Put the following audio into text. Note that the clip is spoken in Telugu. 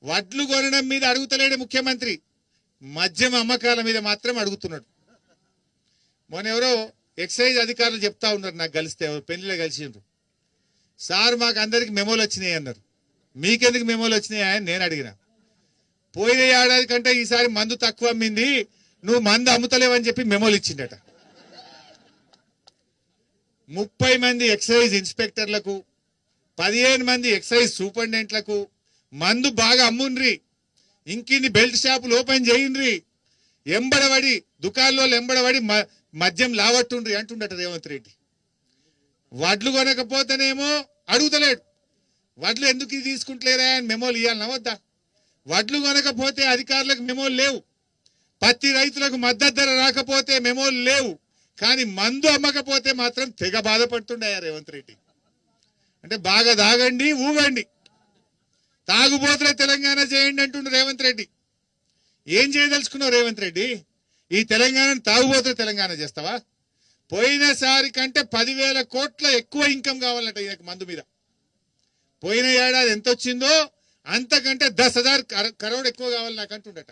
వడ్లు కొనడం మీద అడుగుతలేడు ముఖ్యమంత్రి, మద్యం అమ్మకాల మీద మాత్రం అడుగుతున్నాడు. మొన్న ఎవరో ఎక్సైజ్ అధికారులు చెప్తా ఉన్నారు, నాకు కలిస్తే పెళ్లిలో కలిసిండ్రు. సార్ మాకు అందరికి మెమోలు వచ్చినాయి అన్నారు. మీకెందుకు మెమోలు వచ్చినాయా అని నేను అడిగిన. పోయిన ఏడాది కంటే ఈసారి మందు తక్కువ అమ్మింది, నువ్వు మందు అమ్ముతలేవని చెప్పి మెమోలు ఇచ్చిండట. 30 మంది ఎక్సైజ్ ఇన్స్పెక్టర్లకు, 15 మంది ఎక్సైజ్ సూపరింటెండెంట్లకు మందు బాగా అమ్ముండ్రి, ఇంకిన్ని బెల్ట్ షాపులు ఓపెన్ చేయండ్రి, ఎంబడబడి దుకాణంలో ఎంబడబడి మద్యం లావట్టుండ్రి అంటుండట రేవంత్ రెడ్డి. వడ్లు కొనకపోతేనేమో అడుగుతలేడు, వడ్లు ఎందుకు తీసుకుంటలేరా అని మెమోలు ఇవ్వాలన్నా వద్దా? వడ్లు కొనకపోతే అధికారులకు మెమోలు లేవు, పత్తి రైతులకు మద్దతు ధర రాకపోతే మెమోలు లేవు, కానీ మందు అమ్మకపోతే మాత్రం తెగ బాధపడుతుండయా రేవంత్ రెడ్డి. అంటే బాగా తాగండి, ఊగండి, తాగుబోతుల తెలంగాణ చేయండి అంటుండు రేవంత్ రెడ్డి. ఏం చేయదలుచుకున్నావు రేవంత్ రెడ్డి? ఈ తెలంగాణను తాగుబోతుల తెలంగాణ చేస్తావా? పోయినసారి కంటే 10,000 కోట్ల ఎక్కువ ఇన్కమ్ కావాలంట ఈయనకు మందు మీద. పోయిన ఏడాది ఎంత వచ్చిందో అంతకంటే 10,000 కరోడ్ ఎక్కువ కావాలి నాకు అంటుండట.